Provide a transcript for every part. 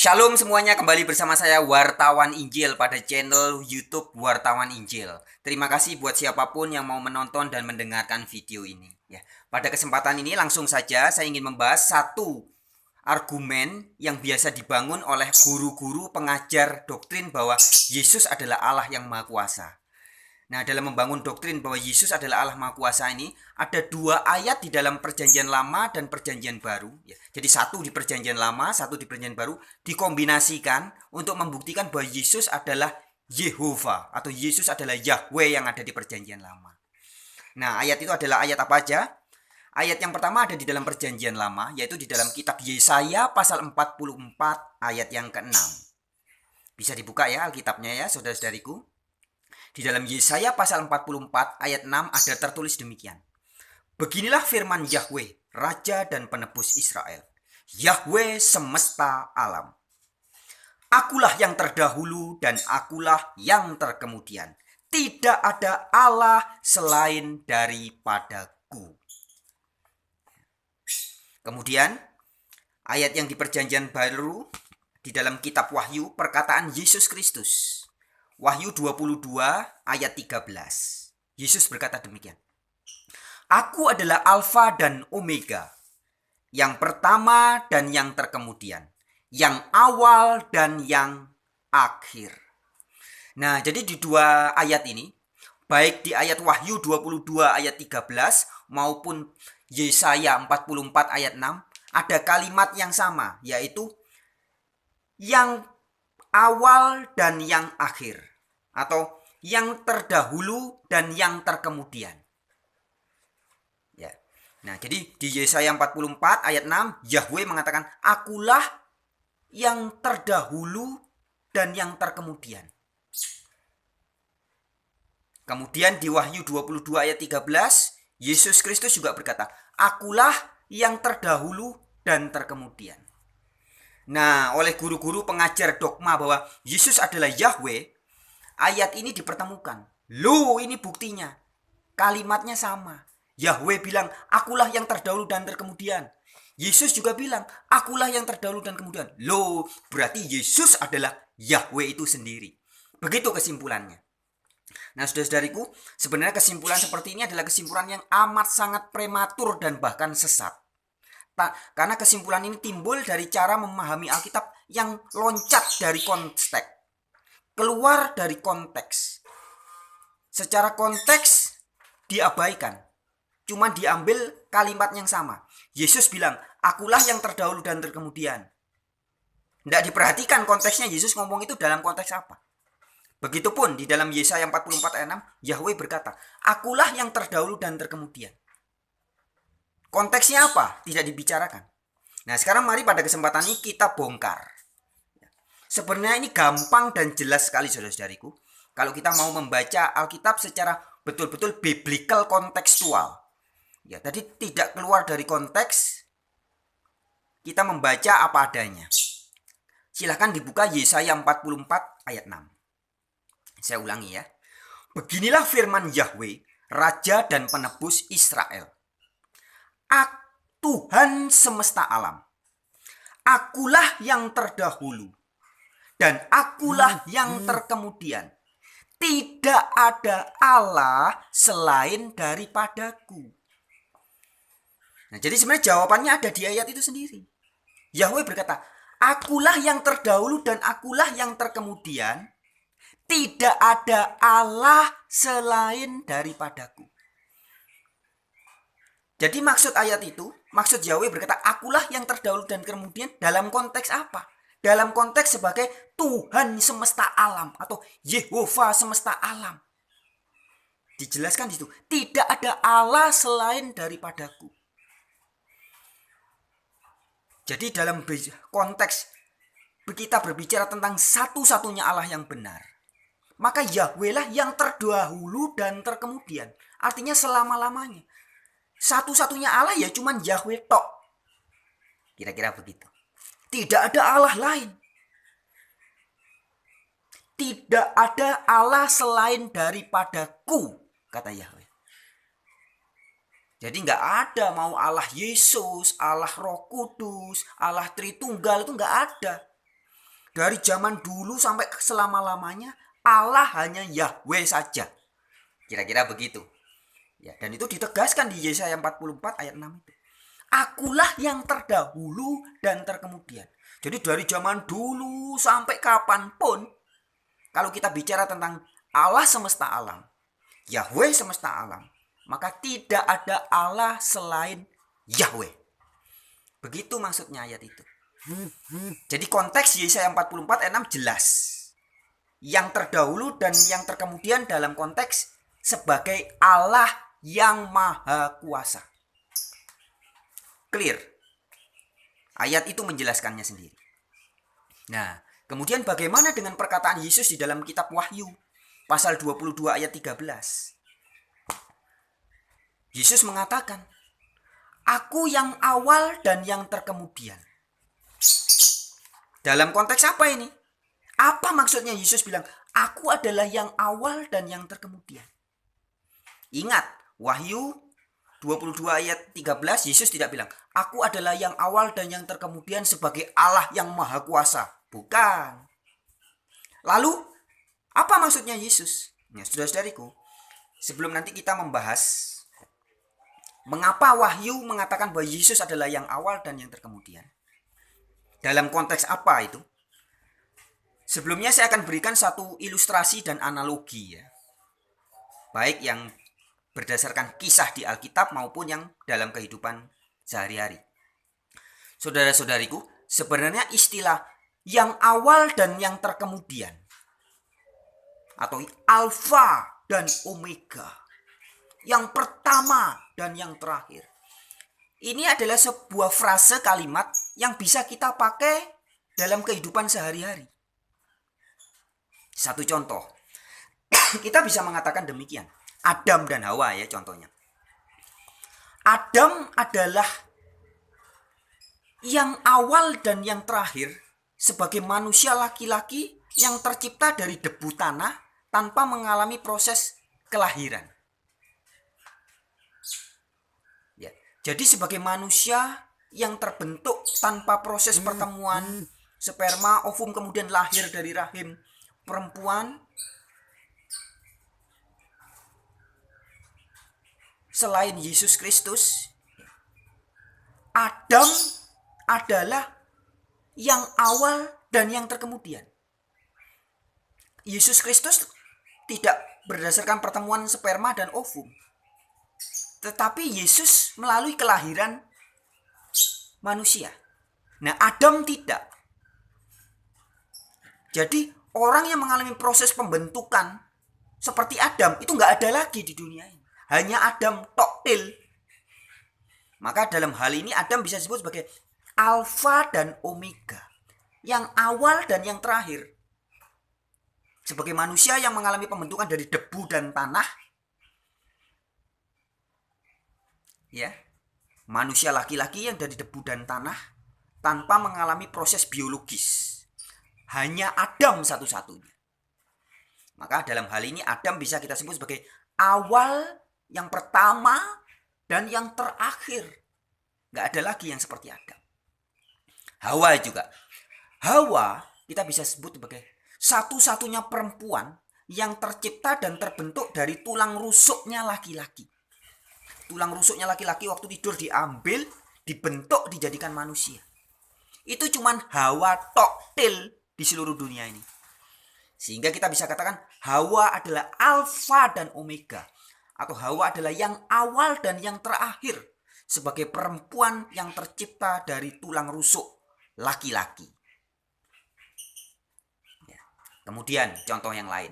Shalom semuanya, kembali bersama saya Wartawan Injil pada channel YouTube Wartawan Injil. Terima kasih buat siapapun yang mau menonton dan mendengarkan video ini. Ya, pada kesempatan ini langsung saja saya ingin membahas satu argumen yang biasa dibangun oleh guru-guru pengajar doktrin bahwa Yesus adalah Allah yang Maha Kuasa. Nah, dalam membangun doktrin bahwa Yesus adalah Allah Maha Kuasa ini, ada dua ayat di dalam Perjanjian Lama dan Perjanjian Baru. Ya, jadi satu di Perjanjian Lama, satu di Perjanjian Baru, dikombinasikan untuk membuktikan bahwa Yesus adalah Yehova atau Yesus adalah Yahweh yang ada di Perjanjian Lama. Nah, ayat itu adalah ayat apa aja? Ayat yang pertama ada di dalam Perjanjian Lama, yaitu di dalam kitab Yesaya pasal 44 ayat yang ke-6. Bisa dibuka ya Alkitabnya ya, saudara-saudariku. Di dalam Yesaya pasal 44 ayat 6 ada tertulis demikian. Beginilah firman Yahweh, Raja dan Penebus Israel. Yahweh semesta alam. Akulah yang terdahulu dan akulah yang terkemudian. Tidak ada Allah selain daripadaku. Kemudian ayat yang di Perjanjian Baru di dalam kitab Wahyu, perkataan Yesus Kristus. Wahyu 22 ayat 13. Yesus berkata demikian. Aku adalah Alfa dan Omega, yang pertama dan yang terkemudian, yang awal dan yang akhir. Nah, jadi di dua ayat ini, baik di ayat Wahyu 22 ayat 13 maupun Yesaya 44 ayat 6, ada kalimat yang sama, yaitu yang awal dan yang akhir, atau yang terdahulu dan yang terkemudian. Ya. Nah, jadi di Yesaya 44 ayat 6 Yahweh mengatakan, akulah yang terdahulu dan yang terkemudian. Kemudian di Wahyu 22 ayat 13 Yesus Kristus juga berkata, akulah yang terdahulu dan terkemudian. Nah, oleh guru-guru pengajar dogma bahwa Yesus adalah Yahweh, ayat ini dipertemukan. Loh, ini buktinya. Kalimatnya sama. Yahweh bilang, akulah yang terdahulu dan terkemudian. Yesus juga bilang, akulah yang terdahulu dan kemudian. Loh, berarti Yesus adalah Yahweh itu sendiri. Begitu kesimpulannya. Nah, saudara-saudariku, sebenarnya kesimpulan seperti ini adalah kesimpulan yang amat sangat prematur dan bahkan sesat. Karena kesimpulan ini timbul dari cara memahami Alkitab yang loncat dari konteks, keluar dari konteks. Secara konteks diabaikan, cuma diambil kalimat yang sama. Yesus bilang, akulah yang terdahulu dan terkemudian. Tidak diperhatikan konteksnya, Yesus ngomong itu dalam konteks apa. Begitupun di dalam Yesaya 44 ayat 6, Yahweh berkata, akulah yang terdahulu dan terkemudian. Konteksnya apa? Tidak dibicarakan. Nah, sekarang mari pada kesempatan ini kita bongkar. Sebenarnya ini gampang dan jelas sekali saudara-saudariku. Kalau kita mau membaca Alkitab secara betul-betul biblical kontekstual. Ya, tadi tidak keluar dari konteks. Kita membaca apa adanya. Silahkan dibuka Yesaya 44 ayat 6. Saya ulangi ya. Beginilah firman Yahweh, Raja dan Penebus Israel. Tuhan semesta alam. Akulah yang terdahulu dan akulah yang terkemudian. Tidak ada Allah selain daripadaku. Nah, jadi sebenarnya jawabannya ada di ayat itu sendiri. Yahweh berkata, akulah yang terdahulu dan akulah yang terkemudian. Tidak ada Allah selain daripadaku. Jadi maksud ayat itu, maksud Yahweh berkata, akulah yang terdahulu dan kemudian dalam konteks apa? Dalam konteks sebagai Tuhan semesta alam atau Yehova semesta alam. Dijelaskan di situ, tidak ada Allah selain daripadaku. Jadi dalam konteks kita berbicara tentang satu-satunya Allah yang benar, maka Yahweh lah yang terdahulu dan terkemudian. Artinya selama-lamanya. Satu-satunya Allah ya cuman Yahweh tok. Kira-kira begitu. Tidak ada Allah lain. Tidak ada Allah selain daripadaku, kata Yahweh. Jadi nggak ada mau Allah Yesus, Allah Roh Kudus, Allah Tritunggal, itu nggak ada. Dari zaman dulu sampai selama-lamanya Allah hanya Yahweh saja. Kira-kira begitu. Ya, dan itu ditegaskan di Yesaya 44 ayat 6 itu. Akulah yang terdahulu dan terkemudian. Jadi dari zaman dulu sampai kapanpun, kalau kita bicara tentang Allah semesta alam, Yahweh semesta alam, maka tidak ada Allah selain Yahweh. Begitu maksudnya ayat itu. Jadi konteks Yesaya 44 ayat 6 jelas. Yang terdahulu dan yang terkemudian dalam konteks sebagai Allah yang maha kuasa. Clear. Ayat itu menjelaskannya sendiri. Nah, kemudian bagaimana dengan perkataan Yesus di dalam kitab Wahyu pasal 22 ayat 13? Yesus mengatakan, Aku yang awal dan yang terkemudian. Dalam konteks apa ini? Apa maksudnya Yesus bilang, Aku adalah yang awal dan yang terkemudian? Ingat, Wahyu 22 ayat 13, Yesus tidak bilang, Aku adalah yang awal dan yang terkemudian sebagai Allah yang maha kuasa. Bukan. Lalu, apa maksudnya Yesus? Ya, saudara-saudariku, sebelum nanti kita membahas mengapa Wahyu mengatakan bahwa Yesus adalah yang awal dan yang terkemudian, dalam konteks apa itu? Sebelumnya saya akan berikan satu ilustrasi dan analogi ya. Baik yang berdasarkan kisah di Alkitab maupun yang dalam kehidupan sehari-hari. Saudara-saudariku, sebenarnya istilah yang awal dan yang terkemudian atau alfa dan omega, yang pertama dan yang terakhir, ini adalah sebuah frase kalimat yang bisa kita pakai dalam kehidupan sehari-hari. Satu contoh, kita bisa mengatakan demikian. Adam dan Hawa ya contohnya. Adam adalah yang awal dan yang terakhir sebagai manusia laki-laki yang tercipta dari debu tanah tanpa mengalami proses kelahiran. Ya, jadi sebagai manusia yang terbentuk tanpa proses pertemuan sperma, ovum kemudian lahir dari rahim perempuan, selain Yesus Kristus, Adam adalah yang awal dan yang terkemudian. Yesus Kristus tidak berdasarkan pertemuan sperma dan ovum, tetapi Yesus melalui kelahiran manusia. Nah, Adam tidak. Jadi orang yang mengalami proses pembentukan seperti Adam itu nggak ada lagi di dunia ini. Hanya Adam toktil. Maka dalam hal ini Adam bisa disebut sebagai alfa dan omega, yang awal dan yang terakhir. Sebagai manusia yang mengalami pembentukan dari debu dan tanah, ya, manusia laki-laki yang dari debu dan tanah tanpa mengalami proses biologis. Hanya Adam satu-satunya. Maka dalam hal ini Adam bisa kita sebut sebagai awal, yang pertama, dan yang terakhir. Gak ada lagi yang seperti Adam. Hawa juga. Hawa kita bisa sebut sebagai satu-satunya perempuan yang tercipta dan terbentuk dari tulang rusuknya laki-laki. Tulang rusuknya laki-laki waktu tidur diambil, dibentuk, dijadikan manusia. Itu cuman Hawa toktil di seluruh dunia ini. Sehingga kita bisa katakan Hawa adalah alfa dan omega, atau Hawa adalah yang awal dan yang terakhir sebagai perempuan yang tercipta dari tulang rusuk laki-laki. Ya. Kemudian contoh yang lain.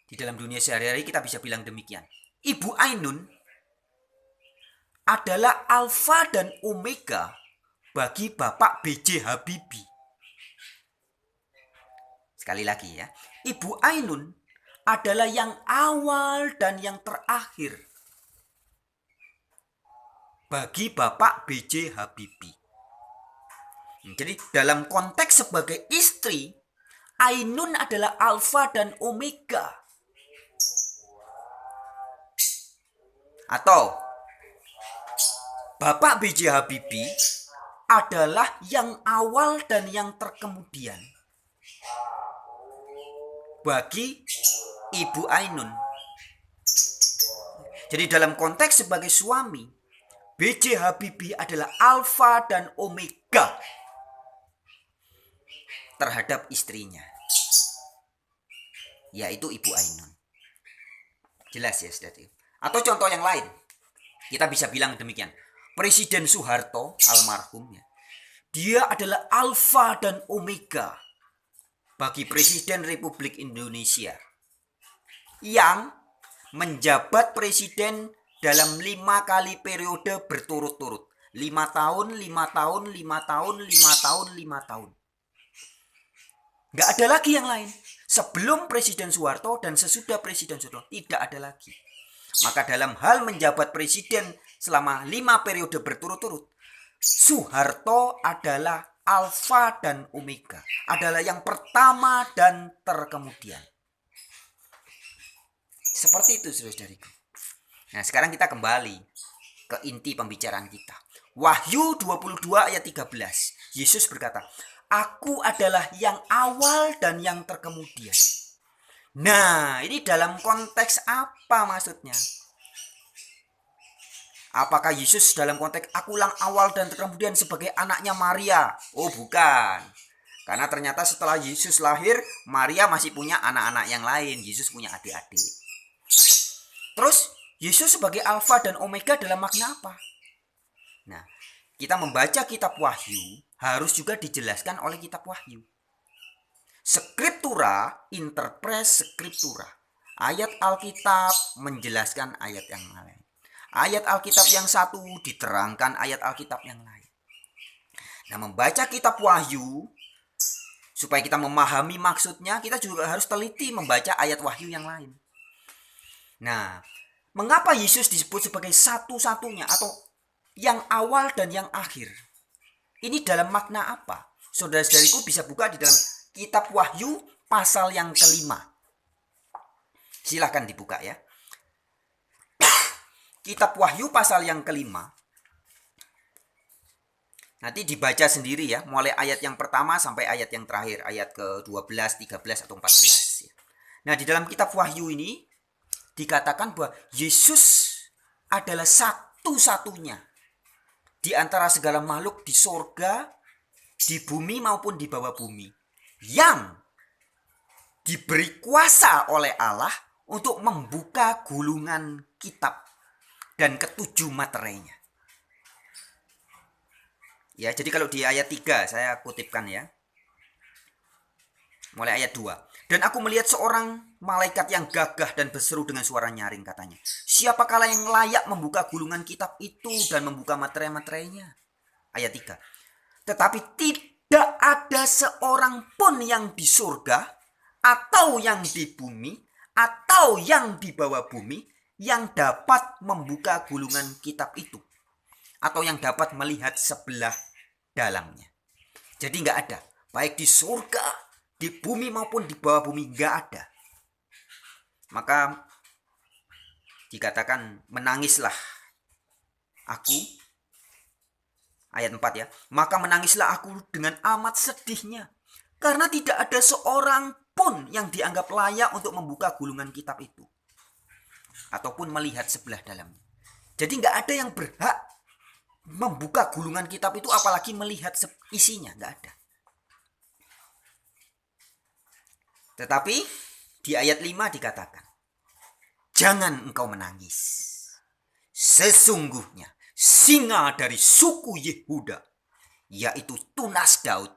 Di dalam dunia sehari-hari kita bisa bilang demikian. Ibu Ainun adalah alfa dan omega bagi Bapak B.J. Habibie. Sekali lagi ya, Ibu Ainun adalah yang awal dan yang terakhir bagi Bapak B.J. Habibie. Jadi dalam konteks sebagai istri, Ainun adalah alfa dan omega. Atau Bapak B.J. Habibie adalah yang awal dan yang terkemudian. Bagi Ibu Ainun. Jadi dalam konteks sebagai suami, B.J. Habibie adalah alfa dan omega terhadap istrinya, yaitu Ibu Ainun. Jelas ya, saudara. Atau contoh yang lain, kita bisa bilang demikian. Presiden Soeharto almarhum, dia adalah alfa dan omega bagi Presiden Republik Indonesia yang menjabat presiden dalam 5 kali periode berturut-turut. 5 tahun, 5 tahun, 5 tahun, 5 tahun, 5 tahun. Nggak ada lagi yang lain. Sebelum Presiden Soeharto dan sesudah Presiden Soeharto tidak ada lagi. Maka dalam hal menjabat presiden selama 5 periode berturut-turut, Soeharto adalah alfa dan omega. Adalah yang pertama dan terkemudian. Seperti itu, saudara-saudariku. Nah, sekarang kita kembali ke inti pembicaraan kita. Wahyu 22 ayat 13. Yesus berkata, "Aku adalah yang awal dan yang terkemudian." Nah, ini dalam konteks apa maksudnya? Apakah Yesus dalam konteks akulah awal dan terkemudian sebagai anaknya Maria? Oh, bukan. Karena ternyata setelah Yesus lahir, Maria masih punya anak-anak yang lain. Yesus punya adik-adik. Terus Yesus sebagai alfa dan omega dalam makna apa? Nah, kita membaca kitab Wahyu harus juga dijelaskan oleh kitab Wahyu. Scriptura interpres scriptura. Ayat Alkitab menjelaskan ayat yang lain. Ayat Alkitab yang satu diterangkan ayat Alkitab yang lain. Nah, membaca kitab Wahyu supaya kita memahami maksudnya, kita juga harus teliti membaca ayat Wahyu yang lain. Nah, mengapa Yesus disebut sebagai satu-satunya atau yang awal dan yang akhir? Ini dalam makna apa? Saudara-saudariku bisa buka di dalam kitab Wahyu pasal yang ke-5. Silahkan dibuka ya. Kitab Wahyu pasal yang ke-5. Nanti dibaca sendiri ya, mulai ayat yang pertama sampai ayat yang terakhir, ayat ke-12, 13 atau 14. Nah, di dalam kitab Wahyu ini dikatakan bahwa Yesus adalah satu-satunya di antara segala makhluk di sorga, di bumi maupun di bawah bumi, yang diberi kuasa oleh Allah untuk membuka gulungan kitab dan ketujuh materainya. Ya, jadi kalau di ayat 3 saya kutipkan ya. Mulai ayat 2. "Dan aku melihat seorang malaikat yang gagah dan berseru dengan suara nyaring," katanya. "Siapakah yang layak membuka gulungan kitab itu dan membuka materai-materainya?" Ayat 3. "Tetapi tidak ada seorang pun yang di surga atau yang di bumi atau yang di bawah bumi yang dapat membuka gulungan kitab itu atau yang dapat melihat sebelah dalamnya." Jadi nggak ada, baik di surga, di bumi maupun di bawah bumi, nggak ada. Maka dikatakan, "Menangislah aku." Ayat 4 ya. "Maka menangislah aku dengan amat sedihnya, karena tidak ada seorang pun yang dianggap layak untuk membuka gulungan kitab itu ataupun melihat sebelah dalamnya." Jadi nggak ada yang berhak membuka gulungan kitab itu apalagi melihat isinya, nggak ada. Tetapi di ayat 5 dikatakan, "Jangan engkau menangis. Sesungguhnya singa dari suku Yehuda, yaitu tunas Daud,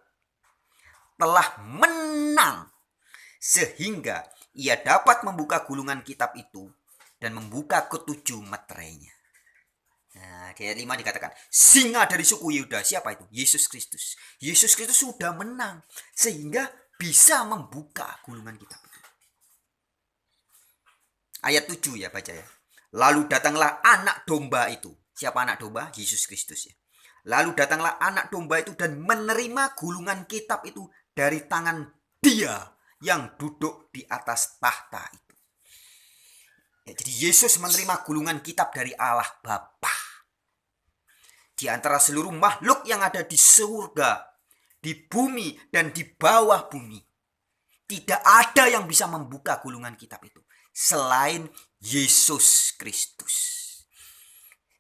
telah menang sehingga ia dapat membuka gulungan kitab itu dan membuka ketujuh materainya." Nah, di ayat 5 dikatakan, singa dari suku Yehuda. Siapa itu? Yesus Kristus. Yesus Kristus sudah menang sehingga bisa membuka gulungan kitab itu. Ayat 7 ya, baca ya. "Lalu datanglah anak domba itu." Siapa anak domba? Yesus Kristus ya. "Lalu datanglah anak domba itu dan menerima gulungan kitab itu dari tangan Dia yang duduk di atas tahta itu." Ya, jadi Yesus menerima gulungan kitab dari Allah Bapa. Di antara seluruh makhluk yang ada di surga, di bumi, dan di bawah bumi, tidak ada yang bisa membuka gulungan kitab itu selain Yesus Kristus.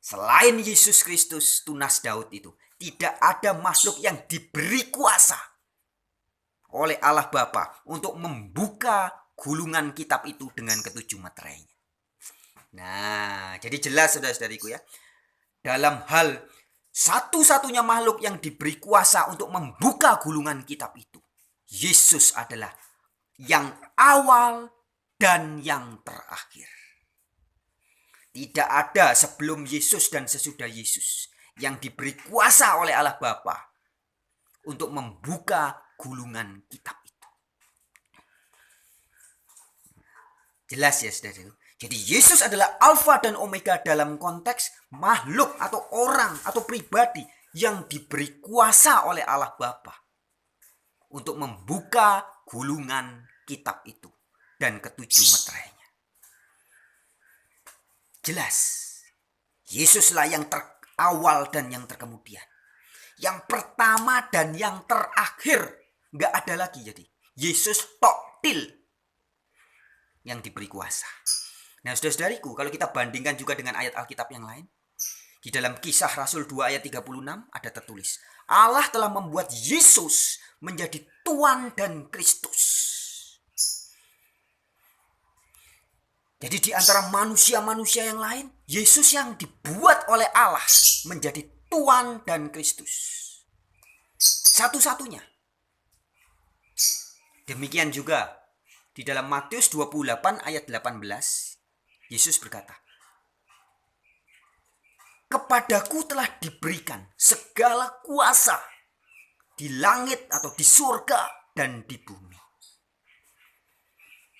Selain Yesus Kristus, tunas Daud itu, tidak ada makhluk yang diberi kuasa oleh Allah Bapa untuk membuka gulungan kitab itu dengan ketujuh meterainya. Nah, jadi jelas saudara-saudariku ya, dalam hal satu-satunya makhluk yang diberi kuasa untuk membuka gulungan kitab itu, Yesus adalah yang awal dan yang terakhir. Tidak ada sebelum Yesus dan sesudah Yesus yang diberi kuasa oleh Allah Bapa untuk membuka gulungan kitab itu. Jelas ya saudara. Jadi Yesus adalah Alfa dan Omega dalam konteks makhluk atau orang atau pribadi yang diberi kuasa oleh Allah Bapa untuk membuka gulungan kitab itu dan ketujuh meterainya. Jelas, Yesuslah yang terawal dan yang terkemudian. Yang pertama dan yang terakhir. Nggak ada lagi jadi. Yesus toktil yang diberi kuasa. Nah saudara-saudariku, kalau kita bandingkan juga dengan ayat Alkitab yang lain. Di dalam Kisah Rasul 2 ayat 36 ada tertulis, Allah telah membuat Yesus menjadi Tuhan dan Kristus. Jadi di antara manusia-manusia yang lain, Yesus yang dibuat oleh Allah menjadi Tuhan dan Kristus. Satu-satunya. Demikian juga di dalam Matius 28 ayat 18, Yesus berkata, "Kepadaku telah diberikan segala kuasa di langit atau di surga dan di bumi."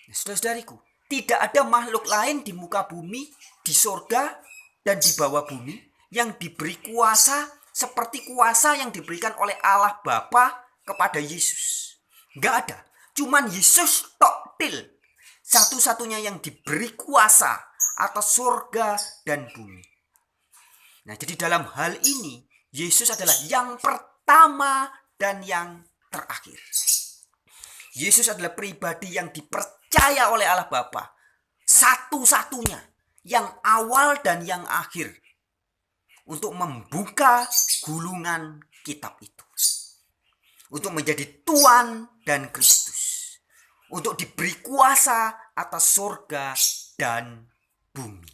Nah, saudara-saudariku, tidak ada makhluk lain di muka bumi, di surga, dan di bawah bumi yang diberi kuasa seperti kuasa yang diberikan oleh Allah Bapa kepada Yesus. Nggak ada. Cuman Yesus toktil. Satu-satunya yang diberi kuasa atas surga dan bumi. Nah, jadi dalam hal ini, Yesus adalah yang pertama dan yang terakhir. Yesus adalah pribadi yang dipercaya oleh Allah Bapa, satu-satunya, yang awal dan yang akhir, untuk membuka gulungan kitab itu, untuk menjadi Tuhan dan Kristus, untuk diberi kuasa atas surga dan bumi.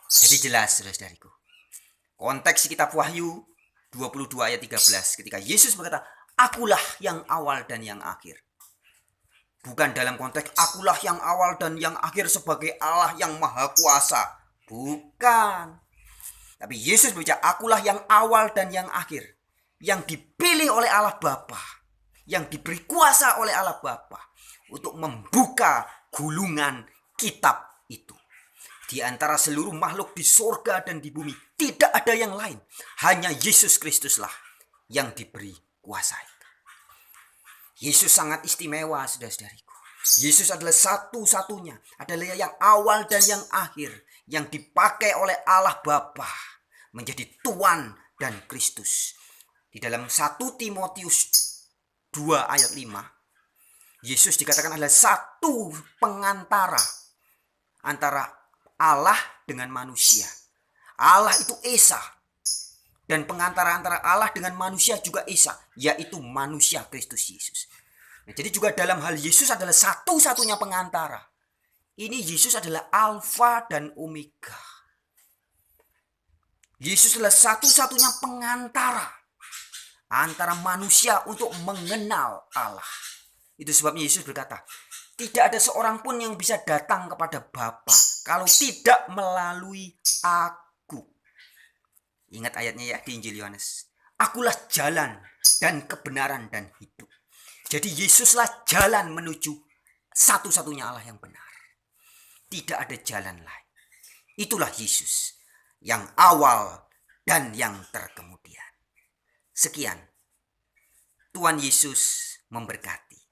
Jadi jelas saudara-saudariku, konteks kitab Wahyu 22 ayat 13 ketika Yesus berkata, "Akulah yang awal dan yang akhir." Bukan dalam konteks akulah yang awal dan yang akhir sebagai Allah yang maha kuasa. Bukan. Tapi Yesus berbicara, akulah yang awal dan yang akhir. Yang dipilih oleh Allah Bapa. Yang diberi kuasa oleh Allah Bapa. Untuk membuka gulungan kitab itu. Di antara seluruh makhluk di surga dan di bumi. Tidak ada yang lain. Hanya Yesus Kristuslah yang diberi kuasa itu. Yesus sangat istimewa saudara-saudariku. Yesus adalah satu-satunya. Adalah yang awal dan yang akhir. Yang dipakai oleh Allah Bapa. Menjadi Tuhan dan Kristus. Di dalam 1 Timotius 2 ayat 5. Yesus dikatakan adalah satu pengantara. Antara Allah dengan manusia. Allah itu Esa. Dan pengantara antara Allah dengan manusia juga Esa. Yaitu manusia Kristus Yesus. Nah, jadi juga dalam hal Yesus adalah satu-satunya pengantara. Ini Yesus adalah Alfa dan Omega. Yesus adalah satu-satunya pengantara antara manusia untuk mengenal Allah. Itu sebabnya Yesus berkata, tidak ada seorang pun yang bisa datang kepada Bapa kalau tidak melalui aku. Ingat ayatnya ya di Injil Yohanes. Akulah jalan dan kebenaran dan hidup. Jadi Yesuslah jalan menuju satu-satunya Allah yang benar. Tidak ada jalan lain. Itulah Yesus yang awal dan yang terkemudian. Sekian. Tuhan Yesus memberkati.